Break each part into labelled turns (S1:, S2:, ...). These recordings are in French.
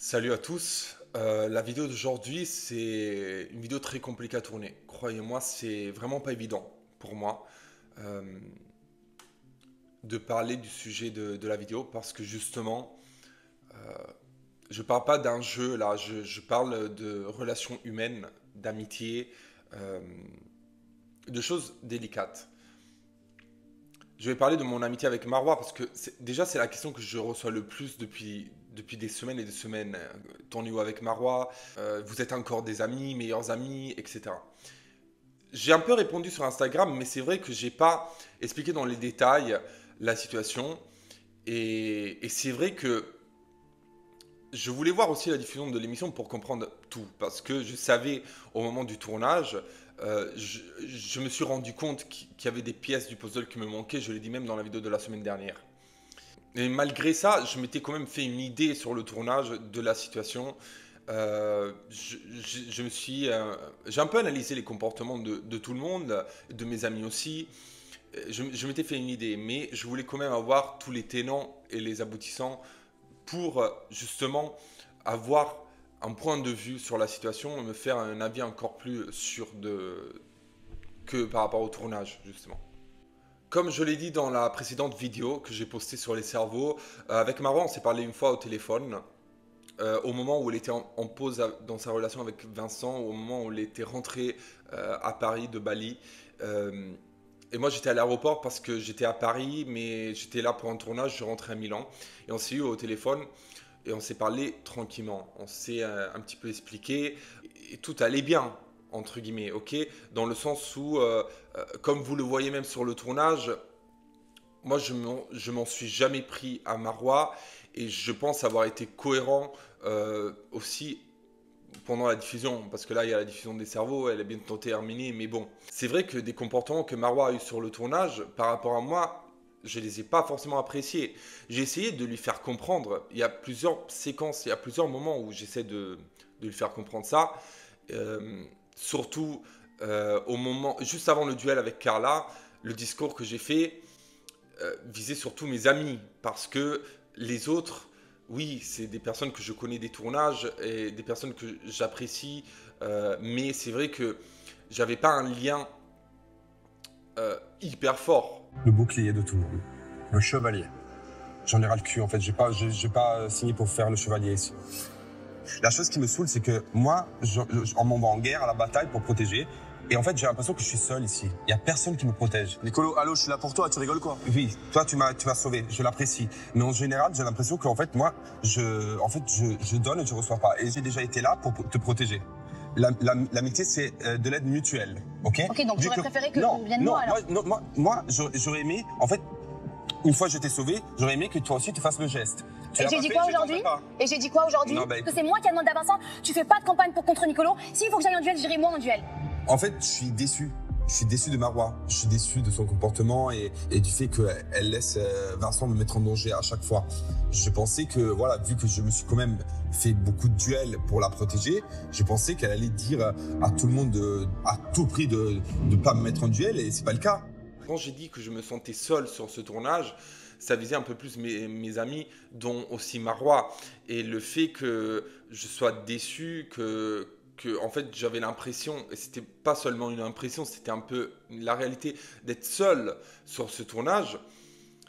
S1: Salut à tous. La vidéo d'aujourd'hui, c'est une vidéo très compliquée à tourner. Croyez-moi, c'est vraiment pas évident pour moi euh, de parler du sujet de la vidéo parce que justement, je parle pas d'un jeu là, je parle de relations humaines, d'amitié, euh, de choses délicates. Je vais parler de mon amitié avec Marwa parce que déjà c'est la question que je reçois le plus depuis des semaines et des semaines. Ton niveau avec Marwa, vous êtes encore des amis, meilleurs amis, etc. J'ai un peu répondu sur Instagram, mais c'est vrai que j'ai pas expliqué dans les détails la situation. Et c'est vrai que je voulais voir aussi la diffusion de l'émission pour comprendre tout. Parce que je savais au moment du tournage, je me suis rendu compte qu'il y avait des pièces du puzzle qui me manquaient. Je l'ai dit même dans la vidéo de la semaine dernière. Et malgré ça, je m'étais quand même fait une idée sur le tournage de la situation. Je me suis, j'ai un peu analysé les comportements de tout le monde, de mes amis aussi. Je m'étais fait une idée, mais je voulais quand même avoir tous les tenants et les aboutissants pour justement avoir un point de vue sur la situation et me faire un avis encore plus sûr que par rapport au tournage, justement. Comme je l'ai dit dans la précédente vidéo que j'ai postée sur les cerveaux, avec Marwa, on s'est parlé une fois au téléphone, au moment où elle était en pause dans sa relation avec Vincent, au moment où elle était rentrée à Paris de Bali. Et moi, j'étais à l'aéroport parce que j'étais à Paris, mais j'étais là pour un tournage, je rentrais à Milan. Et on s'est eu au téléphone et on s'est parlé tranquillement. On s'est un petit peu expliqué et tout allait bien, entre guillemets, ok. Dans le sens où, comme vous le voyez même sur le tournage, moi je m'en suis jamais pris à Marwa et je pense avoir été cohérent aussi pendant la diffusion, parce que là il y a la diffusion des cerveaux, elle est bientôt terminée, mais bon. C'est vrai que des comportements que Marwa a eu sur le tournage, par rapport à moi, je les ai pas forcément appréciés. J'ai essayé de lui faire comprendre, il y a plusieurs séquences, il y a plusieurs moments où j'essaie de lui faire comprendre ça. Surtout au moment, juste avant le duel avec Carla, le discours que j'ai fait visait surtout mes amis, parce que les autres, oui, c'est des personnes que je connais des tournages et des personnes que j'apprécie, mais c'est vrai que j'avais pas un lien hyper fort.
S2: Le bouclier de tout le monde. Le chevalier. J'en ai ras le cul en fait, j'ai pas signé pour faire le chevalier ici. La chose qui me saoule, c'est que moi, on m'envoie en guerre, à la bataille pour protéger. Et en fait, j'ai l'impression que je suis seul ici. Il y a personne qui me protège.
S3: Nicolo, allô, je suis là pour toi, tu rigoles quoi?
S2: Oui, toi, tu m'as sauvé, je l'apprécie. Mais en général, j'ai l'impression qu'en fait, moi, je donne et je reçois pas. Et j'ai déjà été là pour te protéger. L'amitié, c'est de l'aide mutuelle, ok?
S4: Ok, donc tu aurais préféré que
S2: non,
S4: tu viennes
S2: non,
S4: moi alors?
S2: moi, j'aurais aimé, en fait, une fois que je t'ai sauvé, j'aurais aimé que toi aussi tu fasses le geste.
S4: Et j'ai dit quoi aujourd'hui? Et j'ai dit quoi aujourd'hui?
S2: Non, bah,
S4: Que c'est moi qui ai demandé à Vincent, tu fais pas de campagne pour contre Nicolo. S'il faut que j'aille en duel, j'irai moi en duel.
S2: En fait, je suis déçu. Je suis déçu de Marwa. Je suis déçu de son comportement et du fait qu'elle laisse Vincent me mettre en danger à chaque fois. Je pensais que, voilà, vu que je me suis quand même fait beaucoup de duels pour la protéger, je pensais qu'elle allait dire à tout le monde à tout prix de pas me mettre en duel et c'est pas le cas.
S1: Quand j'ai dit que je me sentais seul sur ce tournage, ça visait un peu plus mes amis, dont aussi Marwa. Et le fait que je sois déçu, que en fait j'avais l'impression, et c'était pas seulement une impression, c'était un peu la réalité, d'être seul sur ce tournage,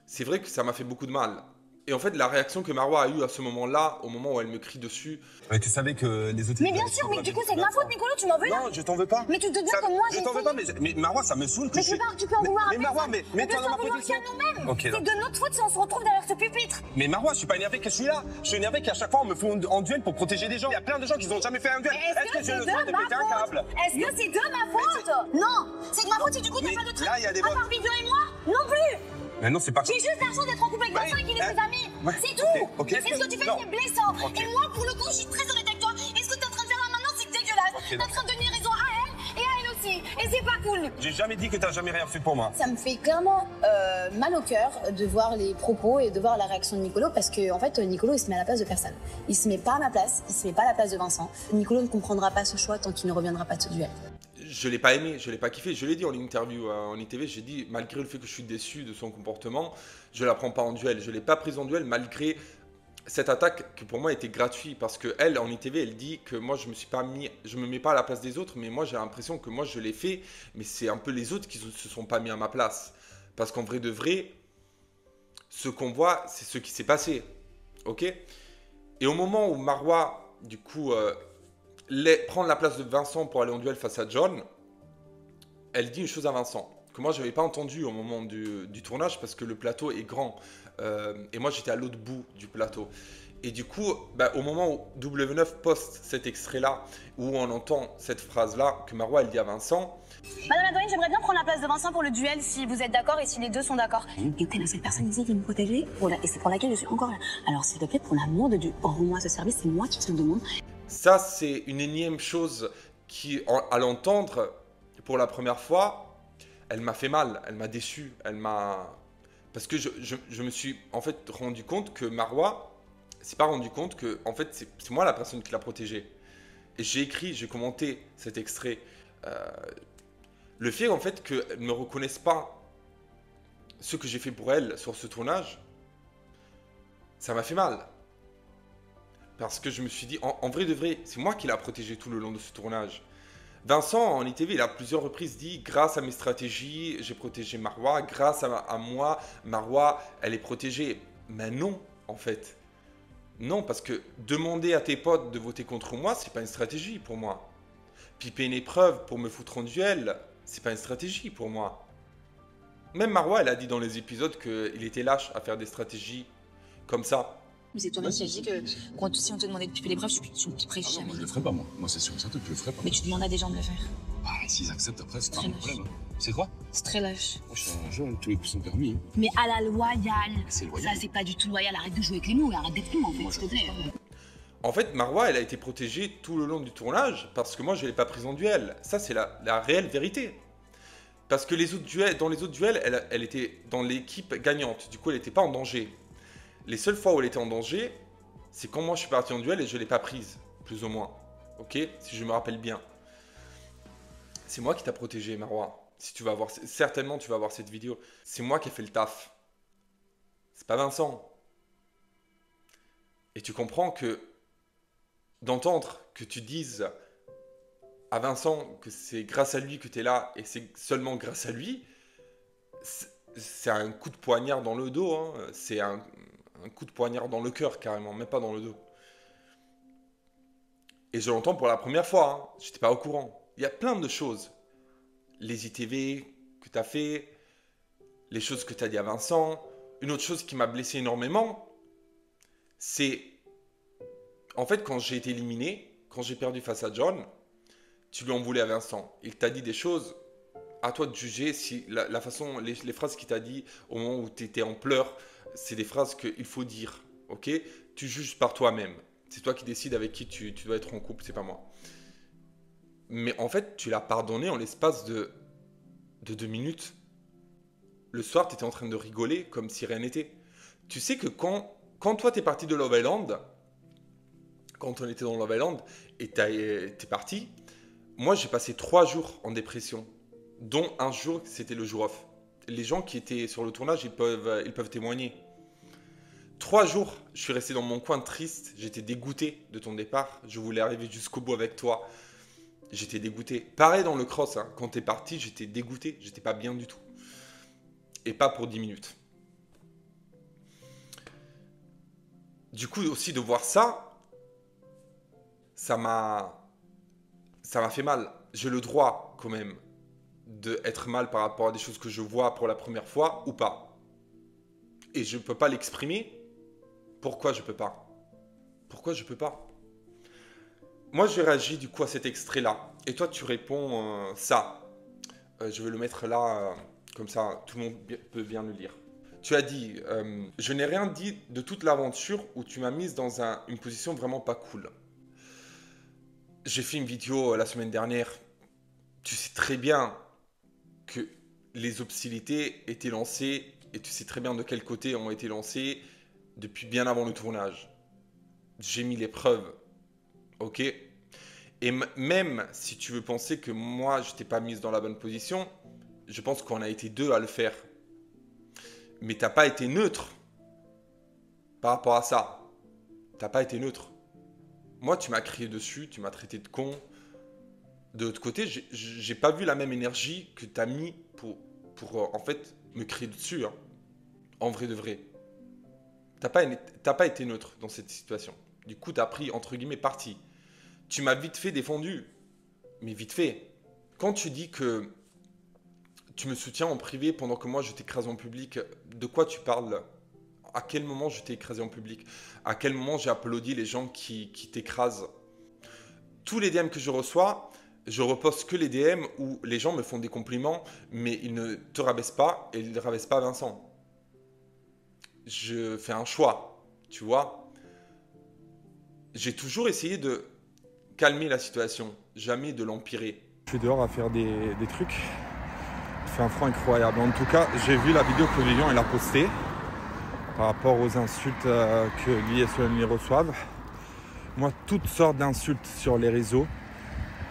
S1: c'est vrai que ça m'a fait beaucoup de mal. Et en fait, la réaction que Marwa a eue à ce moment-là, au moment où elle me crie dessus.
S2: Mais tu savais que les autres...
S4: Mais bien sûr, mais du coup c'est de ma faute Nicolo, tu m'en veux là?
S2: Non, je t'en veux pas.
S4: Mais tu te doutes bien que moi j'ai
S2: Je t'en veux
S4: essayé.
S2: pas, mais Marwa, ça me saoule que
S4: Mais tu peux en vouloir à
S2: mais Marwa,
S4: personne.
S2: mais
S4: On peut
S2: toi dans
S4: s'en
S2: ma
S4: vouloir
S2: position.
S4: qu'à nous-mêmes.
S2: Ok,
S4: C'est
S2: là.
S4: de notre faute si on se retrouve derrière ce pupitre.
S2: Mais Marwa, je suis pas énervé que je suis là. Je suis énervé qu'à chaque fois on me fout en duel pour protéger des gens. Il y a plein de gens qui n'ont jamais fait un duel.
S4: Est-ce que
S2: j'ai
S4: c'est
S2: le droit
S4: de
S2: de
S4: ma
S2: péter un câble?
S4: faute? Est-ce que c'est de ma faute? Non, c'est de ma faute si du coup t'as
S2: Mais
S4: pas de truc.
S2: là, il y a des
S4: À part Vivio et moi, non plus.
S2: Mais non, c'est pas...
S4: J'ai juste la chance d'être en couple avec Vincent et qu'il est ses amis.
S2: Ouais.
S4: C'est tout.
S2: Ok.
S4: Et ce que tu fais,
S2: Non.
S4: c'est blessant.
S2: Ok.
S4: Et moi, pour le coup, je suis très honnête avec toi. Et ce que tu es en train de faire là maintenant, c'est dégueulasse.
S2: Ok,
S4: T'es en train de donner raison à elle et à elle aussi. Et c'est pas cool.
S2: J'ai jamais dit que t'as jamais rien fait pour moi.
S5: Ça me fait clairement mal au cœur de voir les propos et de voir la réaction de Nicolo parce que en fait Nicolo il se met à la place de personne. Il se met pas à ma place, il se met pas à la place de Vincent. Nicolo ne comprendra pas ce choix tant qu'il ne reviendra pas de ce duel.
S1: Je l'ai pas aimé, je l'ai pas kiffé. Je l'ai dit en interview en ITV, j'ai dit malgré le fait que je suis déçu de son comportement, je la prends pas en duel. Je l'ai pas prise en duel malgré cette attaque qui pour moi était gratuite parce que elle en ITV elle dit que moi je me mets pas à la place des autres, mais moi j'ai l'impression que moi je l'ai fait, mais c'est un peu les autres qui se sont pas mis à ma place. Parce qu'en vrai de vrai, ce qu'on voit, c'est ce qui s'est passé. Ok? Et au moment où Marois, du coup, prend la place de Vincent pour aller en duel face à John, elle dit une chose à Vincent, que moi je n'avais pas entendu au moment du tournage parce que le plateau est grand. Et moi j'étais à l'autre bout du plateau. Et du coup, au moment où W9 poste cet extrait-là, où on entend cette phrase-là que Marois elle dit à Vincent.
S4: Madame la doyenne, j'aimerais bien prendre la place de Vincent pour le duel si vous êtes d'accord et si les deux sont d'accord.
S5: Et t'es la seule personne ici qui me protégeait, et c'est pour laquelle je suis encore là. Alors s'il te plaît, pour l'amour de Dieu, rends-moi ce service, c'est moi qui te le demande.
S1: Ça, c'est une énième chose qui, à l'entendre pour la première fois, elle m'a fait mal, elle m'a déçu, parce que je me suis en fait rendu compte que Marois s'est pas rendu compte que en fait c'est moi la personne qui l'a protégée. Et j'ai commenté cet extrait. Le fait en fait qu'elle ne me reconnaisse pas ce que j'ai fait pour elle sur ce tournage, ça m'a fait mal. Parce que je me suis dit, en vrai de vrai, c'est moi qui l'a protégée tout le long de ce tournage. Vincent, en ITV, il a plusieurs reprises dit, grâce à mes stratégies, j'ai protégé Marois, grâce à moi, Marois, elle est protégée. Mais non, en fait. Non, parce que demander à tes potes de voter contre moi, c'est pas une stratégie pour moi. Piper une épreuve pour me foutre en duel, c'est pas une stratégie pour moi. Même Marois, elle a dit dans les épisodes qu'il était lâche à faire des stratégies comme ça.
S5: Mais c'est toi-même qui as dit que si on te demandait de piper l'épreuve, tu ne piperais jamais.
S3: Je le ferai pas, moi. Moi, c'est sûr que ça, tu le ferais pas.
S5: Mais tu demandes à des gens de le faire.
S3: Ah, s'ils acceptent après, c'est pas
S5: Très
S3: un
S5: lâche.
S3: problème. Hein. C'est quoi?
S5: C'est très lâche.
S3: Moi, je suis un jeune, tous les coups sont permis. Hein.
S4: Mais à la loyale.
S3: C'est loyal.
S4: Ça, c'est pas du tout loyal. Arrête de jouer avec les mots, arrête d'être fou, en fait,
S3: Moi,
S4: s'il te plaît.
S1: En fait, Marois, elle a été protégée tout le long du tournage parce que moi, je ne l'ai pas prise en duel. Ça, c'est la réelle vérité. Parce que dans les autres duels, elle était dans l'équipe gagnante. Du coup, elle n'était pas en danger. Les seules fois où elle était en danger, c'est quand moi, je suis parti en duel et je ne l'ai pas prise, plus ou moins. Ok? Si je me rappelle bien. C'est moi qui t'a protégé, Marois. Si tu vas voir, certainement, tu vas voir cette vidéo. C'est moi qui ai fait le taf. C'est pas Vincent. Et tu comprends que d'entendre que tu dises à Vincent que c'est grâce à lui que tu es là et c'est seulement grâce à lui, c'est un coup de poignard dans le dos. Hein. C'est un coup de poignard dans le cœur carrément, même pas dans le dos. Et je l'entends pour la première fois. Hein. Je n'étais pas au courant. Il y a plein de choses. Les ITV que tu as fait, les choses que tu as dit à Vincent. Une autre chose qui m'a blessé énormément, c'est en fait quand j'ai été éliminé, quand j'ai perdu face à John, tu lui en voulais à Vincent. Il t'a dit des choses, à toi de juger si la façon, les phrases qu'il t'a dit au moment où tu étais en pleurs, c'est des phrases qu'il faut dire. Ok? Tu juges par toi-même. C'est toi qui décides avec qui tu dois être en couple, c'est pas moi. Mais en fait, tu l'as pardonné en l'espace de 2 minutes. Le soir, tu étais en train de rigoler comme si rien n'était. Tu sais que quand toi, tu es parti de Love Island, quand on était dans Love Island, et t'es parti, moi, j'ai passé 3 jours en dépression, dont un jour, c'était le jour off. Les gens qui étaient sur le tournage, ils peuvent témoigner. 3 jours, je suis resté dans mon coin triste, j'étais dégoûté de ton départ, je voulais arriver jusqu'au bout avec toi. J'étais dégoûté. Pareil dans le cross, hein. Quand t'es parti, j'étais dégoûté, j'étais pas bien du tout. Et pas pour 10 minutes. Du coup, aussi de voir ça, ça m'a fait mal. J'ai le droit, quand même, d'être mal par rapport à des choses que je vois pour la première fois ou pas. Et je peux pas l'exprimer. Pourquoi je peux pas? Pourquoi je peux pas? Moi, j'ai réagi du coup à cet extrait-là. Et toi, tu réponds ça. Je vais le mettre là, comme ça, tout le monde peut bien le lire. Tu as dit, je n'ai rien dit de toute l'aventure où tu m'as mise dans une position vraiment pas cool. J'ai fait une vidéo la semaine dernière. Tu sais très bien que les hostilités étaient lancées et tu sais très bien de quel côté ont été lancées depuis bien avant le tournage. J'ai mis les preuves. Ok? Et même si tu veux penser que moi, je t'ai pas mise dans la bonne position, je pense qu'on a été 2 à le faire. Mais t'as pas été neutre par rapport à ça. t'as pas été neutre. Moi, tu m'as crié dessus, tu m'as traité de con. De l'autre côté, j'ai pas vu la même énergie que t'as mis pour en fait, me crier dessus. Hein. En vrai de vrai. T'as pas été neutre dans cette situation. Du coup, t'as pris, entre guillemets, parti. Tu m'as vite fait défendu. Mais vite fait. Quand tu dis que tu me soutiens en privé pendant que moi je t'écrase en public, de quoi tu parles? À quel moment je t'ai écrasé en public? À quel moment j'ai applaudi les gens qui t'écrasent? Tous les DM que je reçois, je reposte que les DM où les gens me font des compliments, mais ils ne te rabaissent pas et ils ne rabaissent pas Vincent. Je fais un choix, tu vois. J'ai toujours essayé de calmer la situation, jamais de l'empirer.
S6: Je suis dehors à faire des trucs. Il fait un froid incroyable. En tout cas, j'ai vu la vidéo que Vivian elle a postée par rapport aux insultes que lui et Solène reçoivent. Moi, toutes sortes d'insultes sur les réseaux,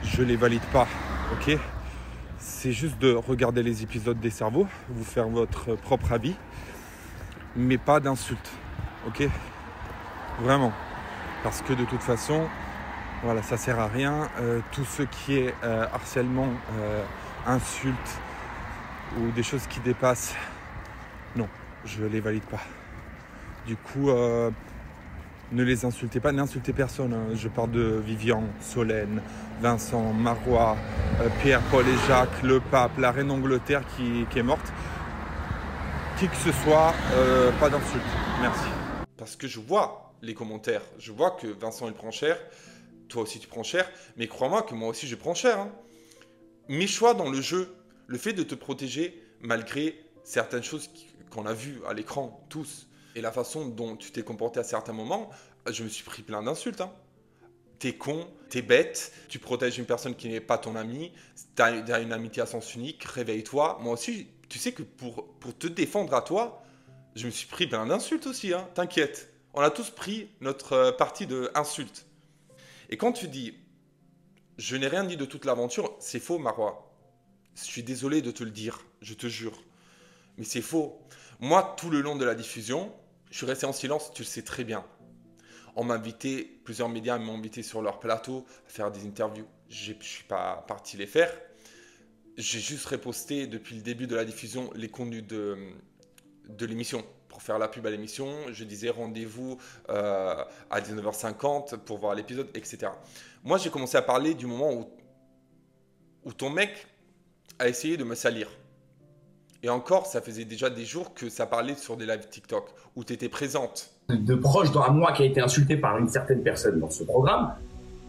S6: je les valide pas, ok? C'est juste de regarder les épisodes des cerveaux, vous faire votre propre avis, mais pas d'insultes, ok? Vraiment. Parce que de toute façon, voilà, ça sert à rien. Tout ce qui est harcèlement, insultes ou des choses qui dépassent, non, je les valide pas. Du coup, ne les insultez pas, n'insultez personne. Hein. Je parle de Vivian, Solène, Vincent, Marois, Pierre, Paul et Jacques, le pape, la reine d'Angleterre qui est morte. Qui que ce soit, pas d'insultes. Merci.
S1: Parce que je vois les commentaires, je vois que Vincent il prend cher, toi aussi tu prends cher, mais crois-moi que moi aussi je prends cher. Hein. Mes choix dans le jeu, le fait de te protéger malgré certaines choses qu'on a vues à l'écran, tous, et la façon dont tu t'es comporté à certains moments, je me suis pris plein d'insultes. Hein. T'es con, t'es bête, tu protèges une personne qui n'est pas ton ami, t'as une amitié à sens unique, réveille-toi. Moi aussi, tu sais que pour te défendre à toi, je me suis pris plein d'insultes aussi, hein. T'inquiète. On a tous pris notre partie de insultes. Et quand tu dis, je n'ai rien dit de toute l'aventure, c'est faux, Marois. Je suis désolé de te le dire, je te jure. Mais c'est faux. Moi, tout le long de la diffusion, je suis resté en silence, tu le sais très bien. On m'a invité, plusieurs médias m'ont invité sur leur plateau à faire des interviews. Je ne suis pas parti les faire. J'ai juste reposté depuis le début de la diffusion les contenus de l'émission. Pour faire la pub à l'émission, je disais rendez-vous à 19h50 pour voir l'épisode, etc. Moi, j'ai commencé à parler du moment où ton mec a essayé de me salir. Et encore, ça faisait déjà des jours que ça parlait sur des lives TikTok, où tu étais présente.
S7: De proche à moi qui a été insulté par une certaine personne dans ce programme,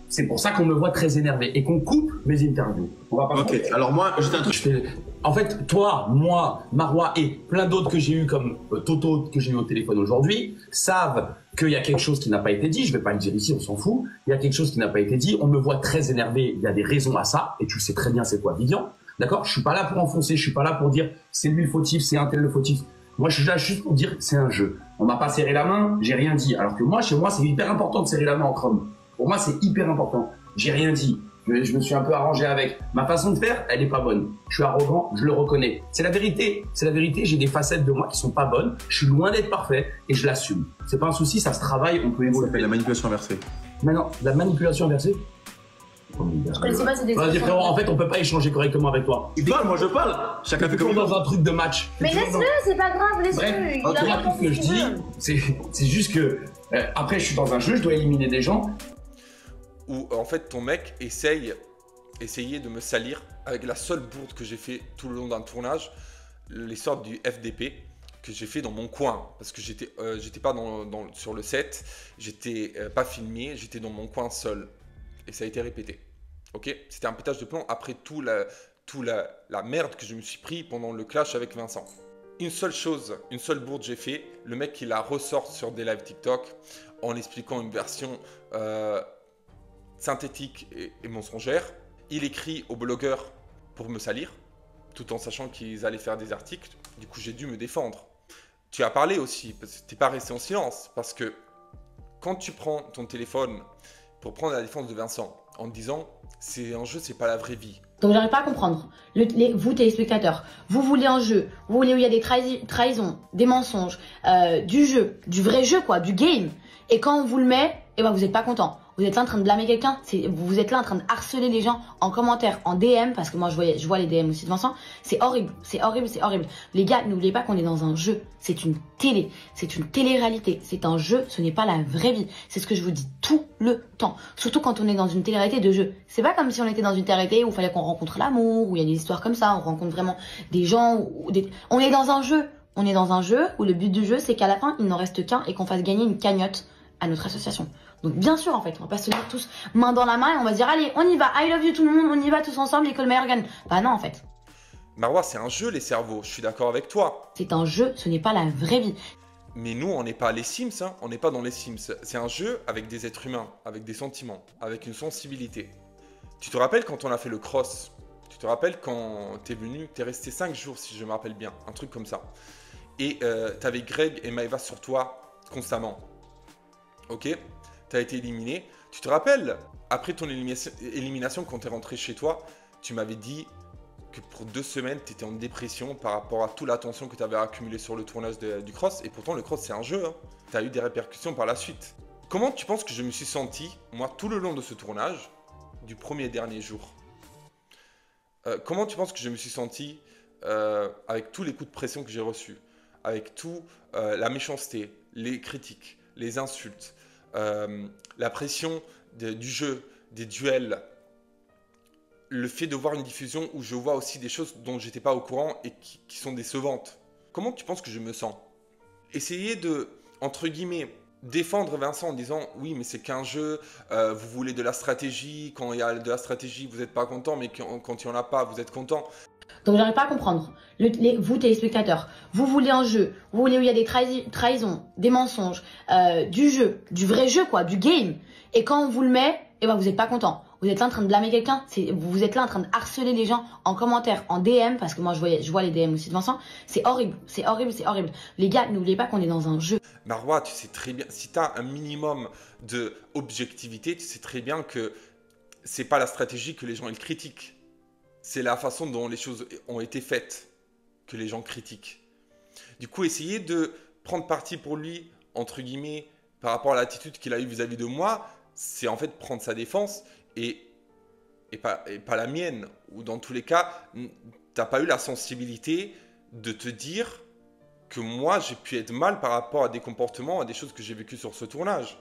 S7: c'est pour ça qu'on me voit très énervé et qu'on coupe mes interviews. On va pas
S8: ok, alors moi, juste un truc.
S7: En fait, toi, moi, Marois et plein d'autres que j'ai eu comme Toto que j'ai eu au téléphone aujourd'hui savent qu'il y a quelque chose qui n'a pas été dit. Je vais pas le dire ici, on s'en fout. Il y a quelque chose qui n'a pas été dit. On me voit très énervé. Il y a des raisons à ça et tu sais très bien c'est quoi, Vivian. D'accord? Je suis pas là pour enfoncer. Je suis pas là pour dire c'est lui le fautif, c'est un tel le fautif. Moi, je suis là juste pour dire que c'est un jeu. On m'a pas serré la main, j'ai rien dit. Alors que moi, chez moi, c'est hyper important de serrer la main entre hommes. Pour moi, c'est hyper important. J'ai rien dit. Je me suis un peu arrangé avec. Ma façon de faire, elle est pas bonne. Je suis arrogant, je le reconnais. C'est la vérité. C'est la vérité. J'ai des facettes de moi qui sont pas bonnes. Je suis loin d'être parfait et je l'assume. C'est pas un souci, ça se travaille, on peut évoluer.
S8: Ça s'appelle la manipulation inversée.
S7: Maintenant, la manipulation inversée.
S5: Je connaissais pas cette
S7: Vas-y
S5: expression.
S7: frérot, en fait, on peut pas échanger correctement avec toi.
S8: Il parle, moi je parle. Chacun fait comme il
S7: dans
S8: veut.
S7: un truc de match.
S5: Mais laisse-le, c'est pas grave, laisse-le.
S7: Bref,
S5: Il a
S7: tout
S5: raconté
S7: ce que je
S5: ce qu'il
S7: dis,
S5: veut.
S7: c'est juste que après, je suis dans un jeu, je dois éliminer des gens.
S1: Où en fait ton mec essayait de me salir avec la seule bourde que j'ai fait tout le long d'un tournage, les sortes du FDP que j'ai fait dans mon coin parce que j'étais pas sur le set, j'étais pas filmé, j'étais dans mon coin seul et ça a été répété. Ok, c'était un pétage de plomb après tout la merde que je me suis pris pendant le clash avec Vincent. Une seule chose, une seule bourde j'ai fait, le mec il la ressort sur des lives TikTok en expliquant une version synthétique et mensongère. Il écrit aux blogueurs pour me salir, tout en sachant qu'ils allaient faire des articles. Du coup, j'ai dû me défendre. Tu as parlé aussi, parce que tu n'es pas resté en silence. Parce que quand tu prends ton téléphone pour prendre la défense de Vincent en disant c'est un jeu, c'est pas la vraie vie.
S9: Donc j'arrive pas à comprendre. Vous téléspectateurs, vous voulez un jeu, vous voulez où il y a des trahisons, des mensonges, du jeu, du vrai jeu quoi, du game. Et quand on vous le met, eh ben vous n'êtes pas content. Vous êtes là en train de blâmer quelqu'un, vous êtes là en train de harceler les gens en commentaire, en DM, parce que moi je vois les DM aussi de Vincent. C'est horrible, c'est horrible, c'est horrible. Les gars, n'oubliez pas qu'on est dans un jeu. C'est une télé-réalité. C'est un jeu, ce n'est pas la vraie vie. C'est ce que je vous dis tout le temps. Surtout quand on est dans une télé-réalité de jeu. C'est pas comme si on était dans une télé-réalité où il fallait qu'on rencontre l'amour, où il y a des histoires comme ça, on rencontre vraiment des gens. On est dans un jeu. On est dans un jeu où le but du jeu, c'est qu'à la fin, il n'en reste qu'un et qu'on fasse gagner une cagnotte à notre association. Donc bien sûr en fait, on va pas se tenir tous main dans la main et on va se dire allez, on y va, I love you tout le monde, on y va tous ensemble, l'école meilleure gagne. Bah non en fait.
S1: Marwa, c'est un jeu les cerveaux, je suis d'accord avec toi.
S9: C'est un jeu, ce n'est pas la vraie vie.
S1: Mais nous, on n'est pas les Sims, hein. On n'est pas dans les Sims. C'est un jeu avec des êtres humains, avec des sentiments, avec une sensibilité. Tu te rappelles quand on a fait le cross? Tu te rappelles quand t'es venu, t'es resté 5 jours si je me rappelle bien, un truc comme ça. Et t'avais Greg et Maëva sur toi constamment. Ok? T'as été éliminé. Tu te rappelles, après ton élimination, quand t'es rentré chez toi, tu m'avais dit que pour 2 semaines, t'étais en dépression par rapport à toute l'attention que t'avais accumulée sur le tournage du cross. Et pourtant, le cross, c'est un jeu. Hein. T'as eu des répercussions par la suite. Comment tu penses que je me suis senti, moi, tout le long de ce tournage, du premier et dernier jour? Comment tu penses que je me suis senti avec tous les coups de pression que j'ai reçus, avec tout la méchanceté, les critiques, les insultes, la pression du jeu, des duels, le fait de voir une diffusion où je vois aussi des choses dont j'étais pas au courant et qui sont décevantes. Comment tu penses que je me sens? Essayer de, entre guillemets, défendre Vincent en disant oui mais c'est qu'un jeu, vous voulez de la stratégie, quand il y a de la stratégie vous n'êtes pas content, mais quand il n'y en a pas vous êtes content.
S9: Donc j'arrive pas à comprendre. Vous téléspectateurs, vous voulez un jeu, vous voulez où il y a des trahisons, des mensonges, du jeu, du vrai jeu quoi, du game. Et quand on vous le met, eh ben vous n'êtes pas content. Vous êtes là en train de blâmer quelqu'un, vous êtes là en train de harceler les gens en commentaire, en DM, parce que moi je vois les DM aussi de Vincent. C'est horrible, c'est horrible, c'est horrible. Les gars, n'oubliez pas qu'on est dans un jeu.
S1: Marwa, tu sais très bien, si tu as un minimum de objectivité, tu sais très bien que c'est pas la stratégie que les gens ils critiquent. C'est la façon dont les choses ont été faites que les gens critiquent. Du coup, essayez de prendre parti pour lui, entre guillemets, par rapport à l'attitude qu'il a eue vis-à-vis de moi, c'est en fait prendre sa défense et pas la mienne. Ou dans tous les cas, t'as pas eu la sensibilité de te dire que moi, j'ai pu être mal par rapport à des comportements, à des choses que j'ai vécues sur ce tournage.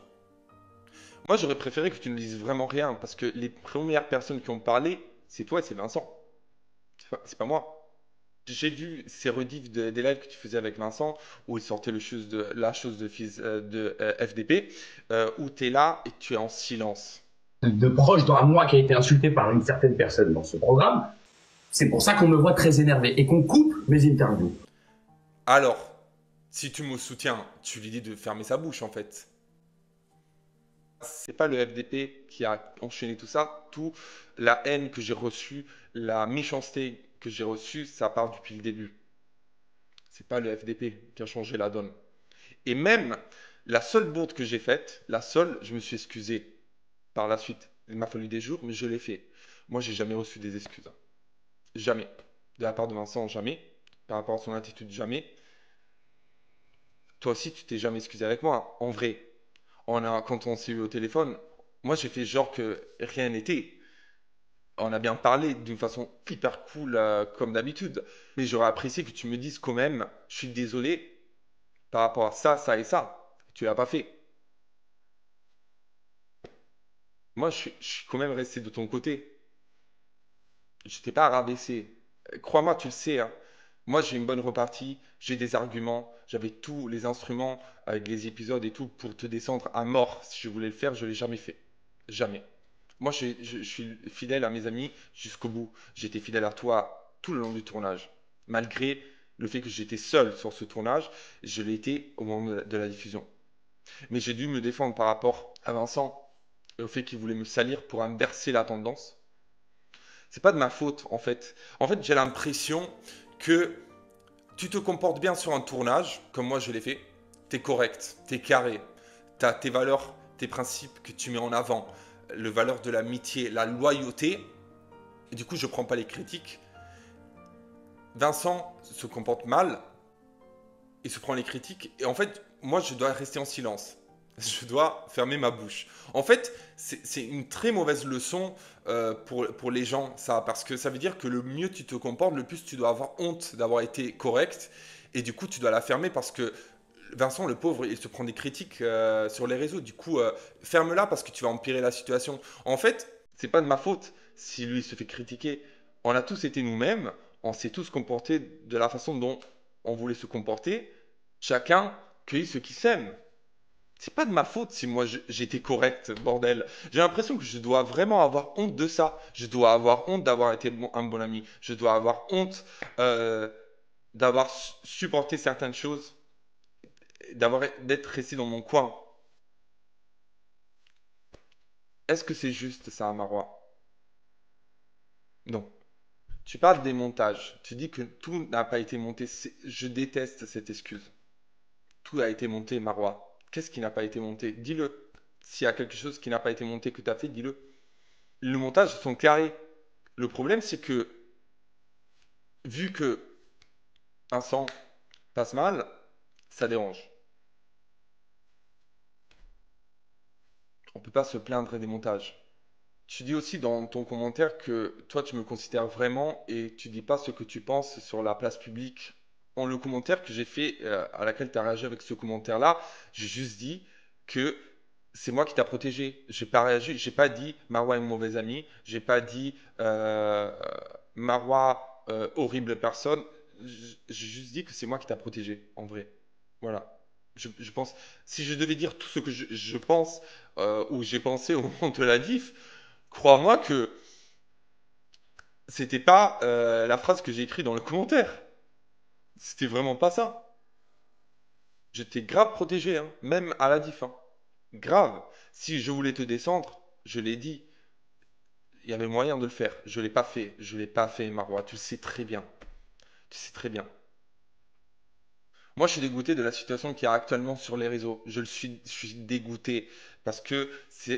S1: Moi, j'aurais préféré que tu ne dises vraiment rien, parce que les premières personnes qui ont parlé, c'est toi et c'est Vincent. C'est pas moi. J'ai vu ces rediffs des lives que tu faisais avec Vincent, où il sortait la chose de FDP, où tu es là et tu es en silence.
S7: De proche à moi qui a été insulté par une certaine personne dans ce programme, c'est pour ça qu'on me voit très énervé et qu'on coupe mes interviews.
S1: Alors, si tu me soutiens, tu lui dis de fermer sa bouche en fait. C'est pas le FDP qui a enchaîné tout ça. Tout la haine que j'ai reçue, la méchanceté que j'ai reçue, ça part depuis le début. C'est pas le FDP qui a changé la donne. Et même la seule bourde que j'ai faite, je me suis excusé par la suite. Il m'a fallu des jours, mais je l'ai fait. Moi, j'ai jamais reçu des excuses. Jamais. De la part de Vincent, jamais. Par rapport à son attitude, jamais. Toi aussi, tu t'es jamais excusé avec moi, en vrai. Quand on s'est eu au téléphone, moi j'ai fait genre que rien n'était. On a bien parlé d'une façon hyper cool comme d'habitude. Mais j'aurais apprécié que tu me dises quand même, je suis désolé par rapport à ça, ça et ça. Tu l'as pas fait. Moi je suis quand même resté de ton côté. Je t'ai pas rabaissé. Crois-moi, tu le sais. Hein. Moi j'ai une bonne repartie, j'ai des arguments, j'avais tous les instruments avec les épisodes et tout pour te descendre à mort. Si je voulais le faire, je ne l'ai jamais fait. Jamais. Moi je suis fidèle à mes amis jusqu'au bout. J'étais fidèle à toi tout le long du tournage. Malgré le fait que j'étais seul sur ce tournage, je l'ai été au moment de la diffusion. Mais j'ai dû me défendre par rapport à Vincent et au fait qu'il voulait me salir pour inverser la tendance. C'est pas de ma faute en fait. En fait j'ai l'impression que tu te comportes bien sur un tournage, comme moi je l'ai fait, tu es correct, tu es carré, tu as tes valeurs, tes principes que tu mets en avant, le valeur de l'amitié, la loyauté. Et du coup, je prends pas les critiques. Vincent se comporte mal. Il se prend les critiques. Et en fait, moi, je dois rester en silence. Je dois fermer ma bouche. En fait, c'est une très mauvaise leçon pour les gens, ça. Parce que ça veut dire que le mieux tu te comportes, le plus tu dois avoir honte d'avoir été correct. Et du coup, tu dois la fermer parce que Vincent, le pauvre, il se prend des critiques sur les réseaux. Du coup, ferme-la parce que tu vas empirer la situation. En fait, c'est pas de ma faute si lui se fait critiquer. On a tous été nous-mêmes. On s'est tous comportés de la façon dont on voulait se comporter. Chacun cueille ce qui sème. C'est pas de ma faute si moi j'étais correct, bordel. J'ai l'impression que je dois vraiment avoir honte de ça. Je dois avoir honte d'avoir été un bon ami. Je dois avoir honte d'avoir supporté certaines choses, d'être resté dans mon coin. Est-ce que c'est juste ça, Marwa? Non. Tu parles des montages. Tu dis que tout n'a pas été monté. Je déteste cette excuse. Tout a été monté, Marwa. Qu'est-ce qui n'a pas été monté? Dis-le. S'il y a quelque chose qui n'a pas été monté que tu as fait, dis-le. Le montage sont carrés. Le problème, c'est que, vu que Vincent passe mal, ça dérange. On peut pas se plaindre des montages. Tu dis aussi dans ton commentaire que toi, tu me considères vraiment et tu dis pas ce que tu penses sur la place publique. Dans le commentaire que j'ai fait, à laquelle tu as réagi avec ce commentaire-là, j'ai juste dit que c'est moi qui t'a protégé. J'ai pas réagi, j'ai pas dit Marwa est une mauvaise amie, j'ai pas dit Marwa horrible personne. J'ai juste dit que c'est moi qui t'a protégé, en vrai. Voilà. Je pense, si je devais dire tout ce que je pense ou j'ai pensé au moment de la diff, crois-moi que c'était pas la phrase que j'ai écrite dans le commentaire. C'était vraiment pas ça. J'étais grave protégé, hein, même à la diff. Hein. Grave. Si je voulais te descendre, je l'ai dit. Il y avait moyen de le faire. Je l'ai pas fait. Je l'ai pas fait, Marwa. Tu le sais très bien. Tu sais très bien. Moi, je suis dégoûté de la situation qu'il y a actuellement sur les réseaux. Je suis dégoûté parce que,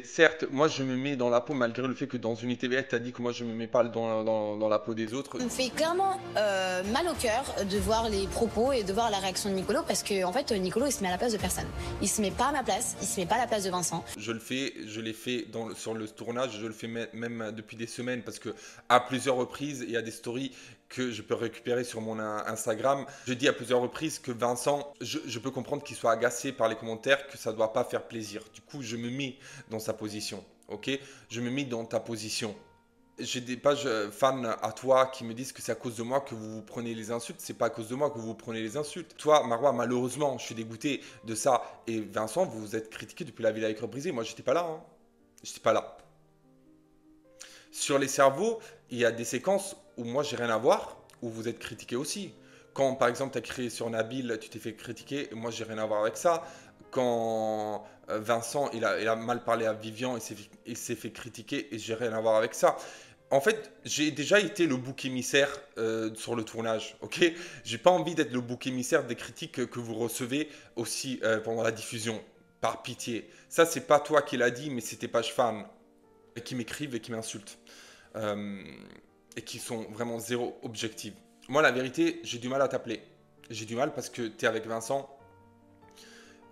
S1: certes, moi, je me mets dans la peau malgré le fait que dans une ITV, tu as dit que moi, je me mets pas dans la peau des autres.
S5: Ça me fait clairement mal au cœur de voir les propos et de voir la réaction de Nicolo parce que en fait, Nicolo, il se met à la place de personne. Il se met pas à ma place, il se met pas à la place de Vincent.
S1: Je l'ai fait sur le tournage, je le fais même depuis des semaines parce que à plusieurs reprises, il y a des stories que je peux récupérer sur mon Instagram. Je dis à plusieurs reprises que Vincent, je peux comprendre qu'il soit agacé par les commentaires, que ça ne doit pas faire plaisir. Du coup, je me mets dans sa position, ok? Je me mets dans ta position. J'ai des pages fans à toi qui me disent que c'est à cause de moi que vous prenez les insultes. C'est pas à cause de moi que vous prenez les insultes. Toi, Marwa, malheureusement, je suis dégoûté de ça. Et Vincent, vous vous êtes critiqué depuis la Villa avec brisée. Moi, j'étais pas là. Hein. J'étais pas là. Sur les cerveaux, il y a des séquences où moi, j'ai rien à voir, où vous êtes critiqué aussi. Quand, par exemple, tu as créé sur Nabil, tu t'es fait critiquer. Moi, j'ai rien à voir avec ça. Quand Vincent, il a mal parlé à Vivian, il s'est fait critiquer et j'ai rien à voir avec ça. En fait, j'ai déjà été le bouc émissaire sur le tournage, ok? J'ai pas envie d'être le bouc émissaire des critiques que vous recevez aussi pendant la diffusion. Par pitié. Ça, c'est pas toi qui l'as dit, mais c'est tes pages fans qui m'écrivent et qui m'insultent. Et qui sont vraiment zéro objectives. Moi, la vérité, j'ai du mal à t'appeler. J'ai du mal parce que tu es avec Vincent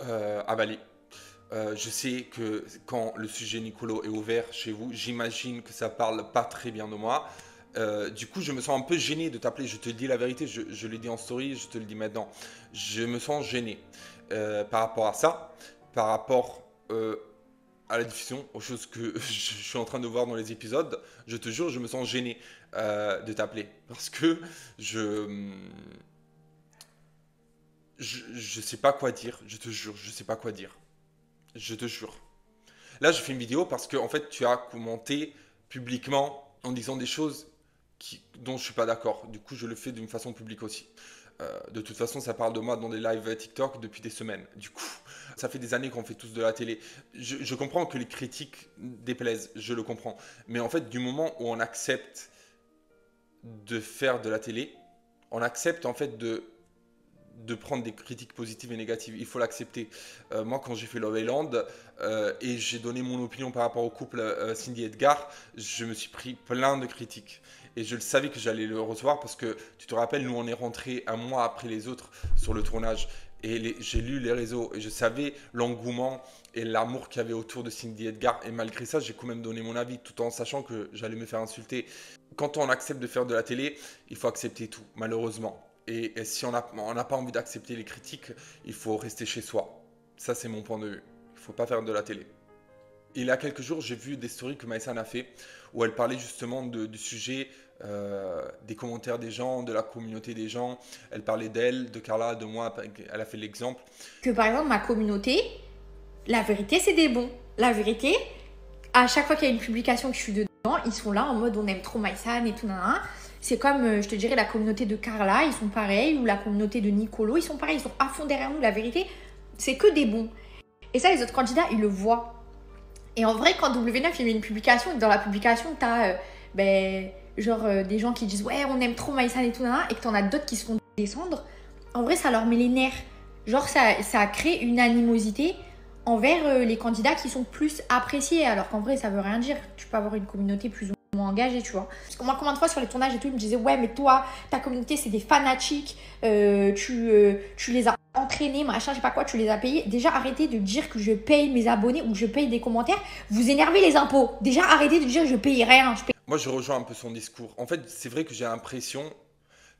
S1: à Bali. Je sais que quand le sujet Nicolo est ouvert chez vous, j'imagine que ça parle pas très bien de moi. Du coup, je me sens un peu gêné de t'appeler. Je te dis la vérité, je l'ai dit en story, je te le dis maintenant. Je me sens gêné par rapport à ça, par rapport à la diffusion, aux choses que je suis en train de voir dans les épisodes. Je te jure, je me sens gêné de t'appeler parce que je sais pas quoi dire. Je te jure, je sais pas quoi dire. Je te jure. Là, je fais une vidéo parce que en fait, tu as commenté publiquement en disant des choses dont je suis pas d'accord. Du coup, je le fais d'une façon publique aussi. De toute façon, ça parle de moi dans des lives TikTok depuis des semaines. Du coup, ça fait des années qu'on fait tous de la télé. Je comprends que les critiques déplaisent, je le comprends. Mais en fait, du moment où on accepte de faire de la télé, on accepte en fait de prendre des critiques positives et négatives. Il faut l'accepter. Moi, quand j'ai fait Love Island et j'ai donné mon opinion par rapport au couple Cindy et Edgar, je me suis pris plein de critiques. Et je le savais que j'allais le recevoir parce que, tu te rappelles, nous, on est rentrés un mois après les autres sur le tournage. Et j'ai lu les réseaux et je savais l'engouement et l'amour qu'il y avait autour de Cindy et Edgar. Et malgré ça, j'ai quand même donné mon avis tout en sachant que j'allais me faire insulter. Quand on accepte de faire de la télé, il faut accepter tout, malheureusement. Et si on n'a pas envie d'accepter les critiques, il faut rester chez soi. Ça, c'est mon point de vue. Il ne faut pas faire de la télé. Il y a quelques jours, j'ai vu des stories que Maïsan a fait où elle parlait justement du sujet des commentaires des gens, de la communauté des gens. Elle parlait d'elle, de Carla, de moi. Elle a fait l'exemple.
S10: Que par exemple, ma communauté, la vérité, c'est des bons. La vérité, à chaque fois qu'il y a une publication que je suis dedans, ils sont là en mode on aime trop Maïsan et tout. Nan. C'est comme, je te dirais, la communauté de Carla, ils sont pareils. Ou la communauté de Nicolo, ils sont pareils. Ils sont à fond derrière nous. La vérité, c'est que des bons. Et ça, les autres candidats, ils le voient. Et en vrai, quand W9 il met une publication, dans la publication, t'as des gens qui disent ouais, on aime trop Maïsan et tout, et que t'en as d'autres qui se font descendre, en vrai, ça leur met les nerfs. Genre, ça crée une animosité envers les candidats qui sont plus appréciés, alors qu'en vrai, ça veut rien dire. Tu peux avoir une communauté plus ou moins engagée, tu vois. Parce que moi, combien de fois sur les tournages et tout, ils me disaient ouais, mais toi, ta communauté, c'est des fanatiques, tu les as entraînés, machin, je sais pas quoi, tu les as payés. Déjà, arrêtez de dire que je paye mes abonnés ou que je paye des commentaires. Vous énervez les impôts. Déjà, arrêtez de dire que je paye rien.
S1: Moi, je rejoins un peu son discours. En fait, c'est vrai que j'ai l'impression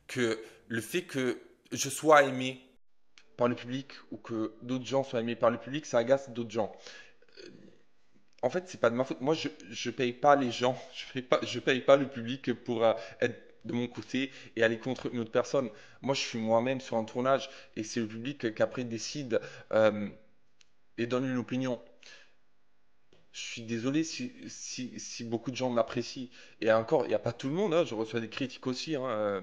S1: que le fait que je sois aimé par le public ou que d'autres gens soient aimés par le public, ça agace d'autres gens. En fait, c'est pas de ma faute. Moi, je paye pas les gens. Je paye pas le public pour être de mon côté et aller contre une autre personne. Moi, je suis moi-même sur un tournage et c'est le public qui après décide et donne une opinion. Je suis désolé si beaucoup de gens m'apprécient. Et encore, il n'y a pas tout le monde, hein, je reçois des critiques aussi. Hein.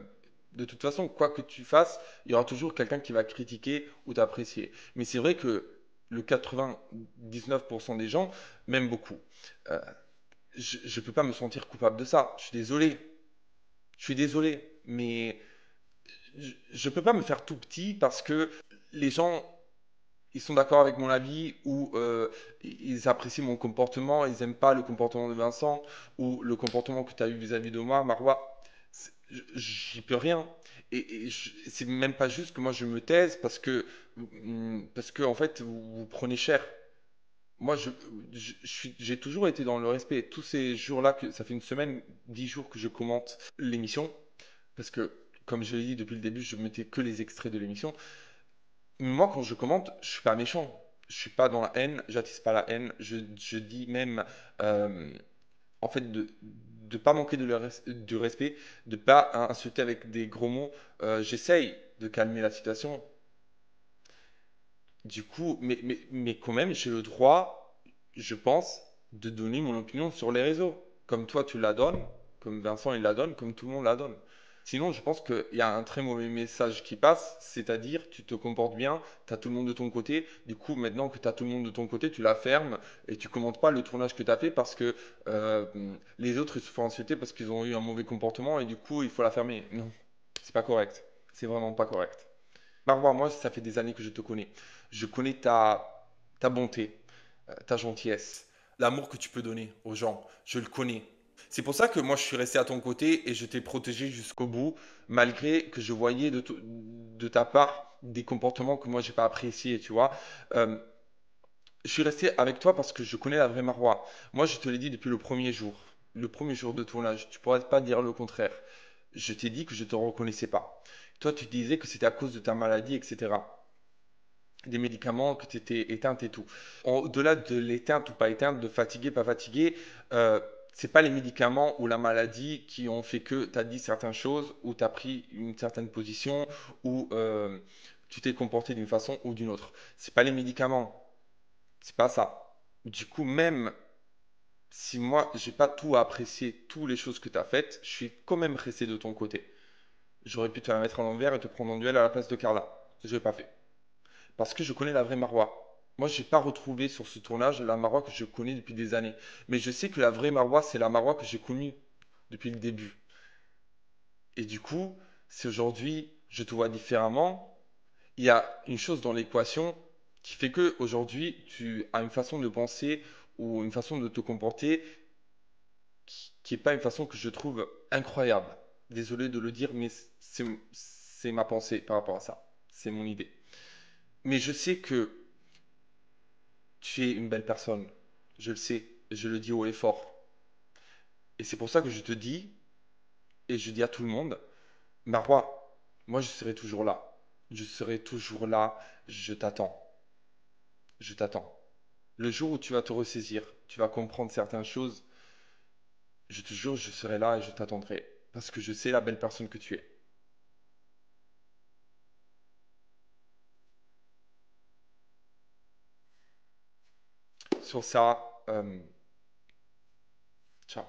S1: De toute façon, quoi que tu fasses, il y aura toujours quelqu'un qui va critiquer ou t'apprécier. Mais c'est vrai que le 99% des gens m'aiment beaucoup. Je ne peux pas me sentir coupable de ça. Je suis désolé. Je suis désolé. Mais je ne peux pas me faire tout petit parce que les gens ils sont d'accord avec mon avis ou ils apprécient mon comportement, ils n'aiment pas le comportement de Vincent ou le comportement que tu as eu vis-à-vis de moi, Marois. J'y peux rien. Et c'est même pas juste que moi je me taise parce que en fait vous prenez cher. Moi j'ai toujours été dans le respect. Tous ces jours-là, ça fait une semaine, 10 jours que je commente l'émission parce que comme je l'ai dit depuis le début, je mettais que les extraits de l'émission. Moi, quand je commente, je suis pas méchant. Je suis pas dans la haine, j'attise pas la haine. Je dis même, en fait, de pas manquer du respect, de pas insulter avec des gros mots. J'essaye de calmer la situation. Du coup, mais quand même, j'ai le droit, je pense, de donner mon opinion sur les réseaux. Comme toi, tu la donnes, comme Vincent, il la donne, comme tout le monde la donne. Sinon, je pense qu'il y a un très mauvais message qui passe, c'est-à-dire tu te comportes bien, tu as tout le monde de ton côté. Du coup, maintenant que tu as tout le monde de ton côté, tu la fermes et tu commentes pas le tournage que tu as fait parce que les autres ils se font insulter parce qu'ils ont eu un mauvais comportement et du coup, il faut la fermer. Non, c'est pas correct. C'est vraiment pas correct. Marois, moi, ça fait des années que je te connais. Je connais ta bonté, ta gentillesse, l'amour que tu peux donner aux gens. Je le connais. C'est pour ça que moi je suis resté à ton côté et je t'ai protégé jusqu'au bout, malgré que je voyais de ta part des comportements que moi j'ai pas appréciés, tu vois. Je suis resté avec toi parce que je connais la vraie Marois. Moi je te l'ai dit depuis le premier jour de tournage. Tu pourrais pas dire le contraire. Je t'ai dit que je te reconnaissais pas. Toi tu disais que c'était à cause de ta maladie, etc. Des médicaments, que tu étais éteinte et tout. Au-delà de l'éteinte ou pas éteinte, de fatigué, pas fatigué, c'est pas les médicaments ou la maladie qui ont fait que tu as dit certaines choses ou tu as pris une certaine position ou tu t'es comporté d'une façon ou d'une autre. C'est pas les médicaments. C'est pas ça. Du coup, même si moi, j'ai pas tout apprécié, toutes les choses que tu as faites, je suis quand même resté de ton côté. J'aurais pu te la mettre à l'envers et te prendre en duel à la place de Carla. Je l'ai pas fait. Parce que je connais la vraie Marois. Moi, je n'ai pas retrouvé sur ce tournage la Marois que je connais depuis des années. Mais je sais que la vraie Marois, c'est la Marois que j'ai connue depuis le début. Et du coup, si aujourd'hui, je te vois différemment, il y a une chose dans l'équation qui fait que aujourd'hui tu as une façon de penser ou une façon de te comporter qui n'est pas une façon que je trouve incroyable. Désolé de le dire, mais c'est ma pensée par rapport à ça. C'est mon idée. Mais je sais que tu es une belle personne. Je le sais. Je le dis haut et fort. Et c'est pour ça que je te dis, et je dis à tout le monde, Marwa, moi je serai toujours là. Je serai toujours là. Je t'attends. Je t'attends. Le jour où tu vas te ressaisir, tu vas comprendre certaines choses, je te jure, je serai là et je t'attendrai. Parce que je sais la belle personne que tu es. Sur ça, ciao.